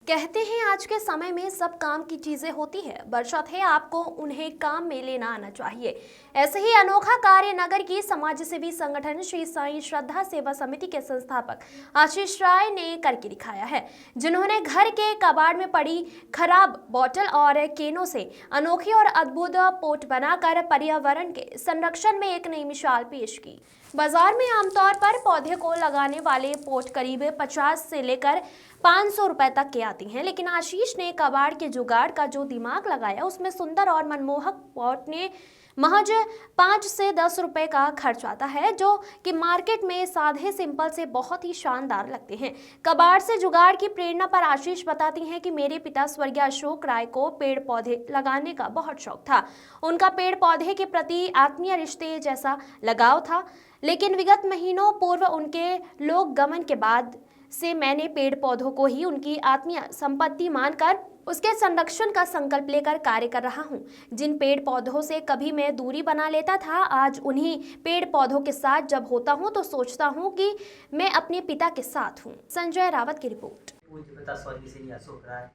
कहते हैं आज के समय में सब काम की चीजें होती है, बशर्ते है आपको उन्हें काम में लेना आना चाहिए। ऐसे ही अनोखा कार्य नगर की समाज सेवी संगठन श्री साईं श्रद्धा सेवा समिति के संस्थापक आशीष राय ने करके दिखाया है, जिन्होंने घर के कबाड़ में पड़ी खराब बोतल और केनों से अनोखी और अद्भुत पोट बनाकर पर्यावरण के संरक्षण में एक नई मिसाल पेश की। बाजार में आमतौर पर पौधे को लगाने वाले पोट करीब 50 से लेकर 500 रुपए तक के आती हैं, लेकिन आशीष ने कबाड़ के जुगाड़ का जो दिमाग लगाया उसमें सुंदर और मनमोहक पॉट ने महज 5 से 10 रुपए का खर्च आता है, जो कि मार्केट में सादे सिंपल से बहुत ही शानदार लगते हैं। कबाड़ से जुगाड़ की प्रेरणा पर आशीष बताती हैं कि मेरे पिता स्वर्गीय अशोक राय को पेड़ पौधे लगाने का बहुत शौक था। उनका पेड़ पौधे के प्रति आत्मीय रिश्ते जैसा लगाव था, लेकिन विगत महीनों पूर्व उनके लोक गमन के बाद से मैंने पेड़ पौधों को ही उनकी आत्मीय संपत्ति मानकर उसके संरक्षण का संकल्प लेकर कार्य कर रहा हूं। जिन पेड़ पौधों से कभी मैं दूरी बना लेता था, आज उन्हीं पेड़ पौधों के साथ जब होता हूं तो सोचता हूं कि मैं अपने पिता के साथ हूं। संजय रावत की रिपोर्ट। पूज्य पिता स्वर्गीय श्री अशोक राय,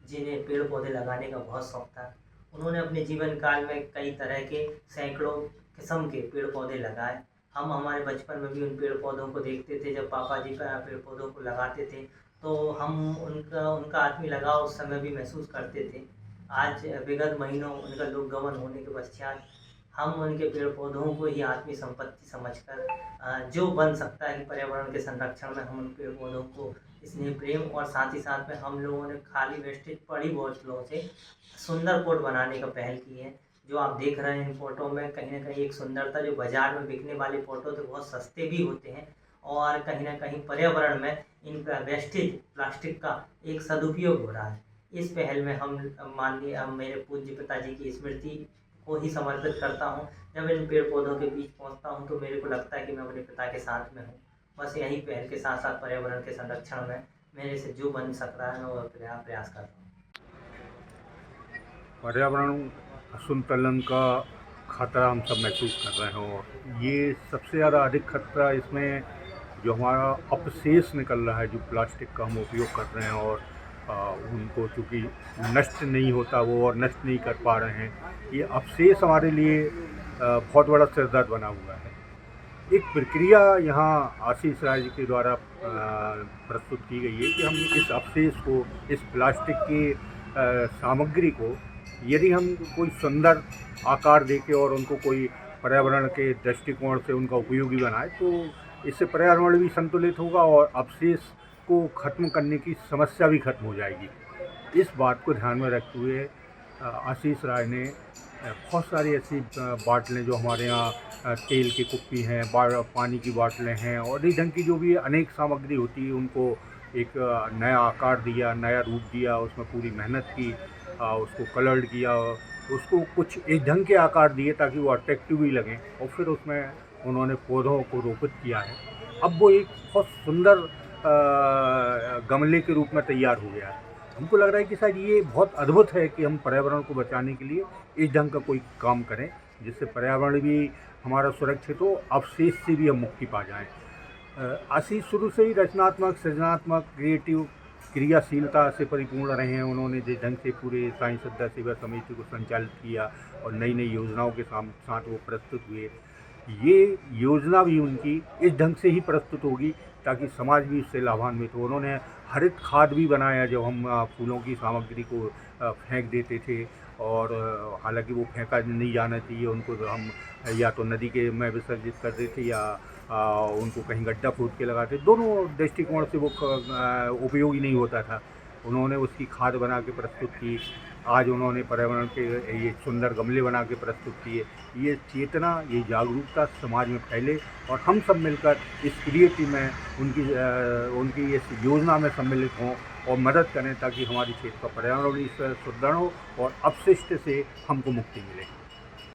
जिन्हें पेड़ पौधे लगाने का बहुत शौक था, उन्होंने अपने जीवन काल में कई तरह के सैकड़ों किस्म के पेड़ पौधे लगाए। हम हमारे बचपन में भी उन पेड़ पौधों को देखते थे। जब पापा जी पेड़ पौधों को लगाते थे तो हम उनका आत्मीय लगाव उस समय भी महसूस करते थे। आज विगत महीनों उनका लोक गमन होने के पश्चात हम उनके पेड़ पौधों को ही आत्मीय संपत्ति समझकर जो बन सकता है कि पर्यावरण के संरक्षण में हम उन पेड़ पौधों को स्नेह प्रेम और साथ ही साथ में हम लोगों ने खाली वेस्टेज पड़ी बोतलों से सुंदर पोट बनाने का पहल की है। जो आप देख रहे हैं इन फोटो में कहीं ना कहीं एक सुंदरता, जो बाजार में बिकने वाले फोटो तो बहुत सस्ते भी होते हैं और कहीं ना कहीं पर्यावरण में इनका वेस्टेज प्लास्टिक का एक सदुपयोग हो रहा है। इस पहल में हम माननीय मेरे पूज्य पिताजी की स्मृति को ही समर्पित करता हूँ। जब इन पेड़ पौधों के बीच पहुँचता हूँ तो मेरे को लगता है कि मैं अपने पिता के साथ में हूँ। बस यही पहल के साथ साथ पर्यावरण के संरक्षण में मेरे से जो बन सक रहा है मैं वो प्रयास करता हूँ। पर्यावरण असंतुलन का खतरा हम सब महसूस कर रहे हैं और ये सबसे ज़्यादा अधिक खतरा इसमें जो हमारा अपशेष निकल रहा है, जो प्लास्टिक का हम उपयोग कर रहे हैं और उनको चूँकि नष्ट नहीं होता वो और नष्ट नहीं कर पा रहे हैं, ये अपशेष हमारे लिए बहुत बड़ा सिरदर्द बना हुआ है। एक प्रक्रिया यहाँ आशीष राय जी के द्वारा प्रस्तुत की गई है कि हम इस अपशेष को, इस प्लास्टिक की सामग्री को यदि हम कोई सुंदर आकार देके और उनको कोई पर्यावरण के दृष्टिकोण से उनका उपयोगी बनाए तो इससे पर्यावरण भी संतुलित होगा और अपशेष को ख़त्म करने की समस्या भी खत्म हो जाएगी। इस बात को ध्यान में रखते हुए आशीष राय ने बहुत सारी ऐसी बाटलें जो हमारे यहाँ तेल की कुप्पी हैं, पानी की बाटलें हैं और इस ढंग की जो भी अनेक सामग्री होती है उनको एक नया आकार दिया, नया रूप दिया, उसमें पूरी मेहनत की, उसको कलर्ड किया, उसको कुछ इस ढंग के आकार दिए ताकि वो अट्रैक्टिव भी लगें और फिर उसमें उन्होंने पौधों को रोपित किया है। अब वो एक बहुत सुंदर गमले के रूप में तैयार हो गया है। हमको लग रहा है कि शायद ये बहुत अद्भुत है कि हम पर्यावरण को बचाने के लिए इस ढंग का कोई काम करें जिससे पर्यावरण भी हमारा सुरक्षित हो, अवशेष से भी हम मुक्ति पा जाएँ। आशीष शुरू से ही रचनात्मक, सृजनात्मक, क्रिएटिव, क्रियाशीलता से परिपूर्ण रहे हैं। उन्होंने जिस ढंग से पूरे साईं श्रद्धा सेवा समिति को संचालित किया और नई नई योजनाओं के साथ वो प्रस्तुत हुए, ये योजना भी उनकी इस ढंग से ही प्रस्तुत होगी ताकि समाज भी इससे लाभान्वित हो। उन्होंने हरित खाद भी बनाया। जब हम फूलों की सामग्री को फेंक देते थे और हालांकि वो फेंका नहीं जाना चाहिए, उनको हम या तो नदी के में विसर्जित करते थे या उनको कहीं गड्ढा खोद के लगाते, दोनों दृष्टिकोण से वो उपयोगी नहीं होता था। उन्होंने उसकी खाद बना के प्रस्तुत की। आज उन्होंने पर्यावरण के ये सुंदर गमले बना के प्रस्तुत किए। ये चेतना, ये जागरूकता समाज में फैले और हम सब मिलकर इस क्रिएटिव में उनकी इस योजना में सम्मिलित हों और मदद करें ताकि हमारी क्षेत्र का पर्यावरण भी सुदृढ़ हो और अपशिष्ट से हमको मुक्ति मिले।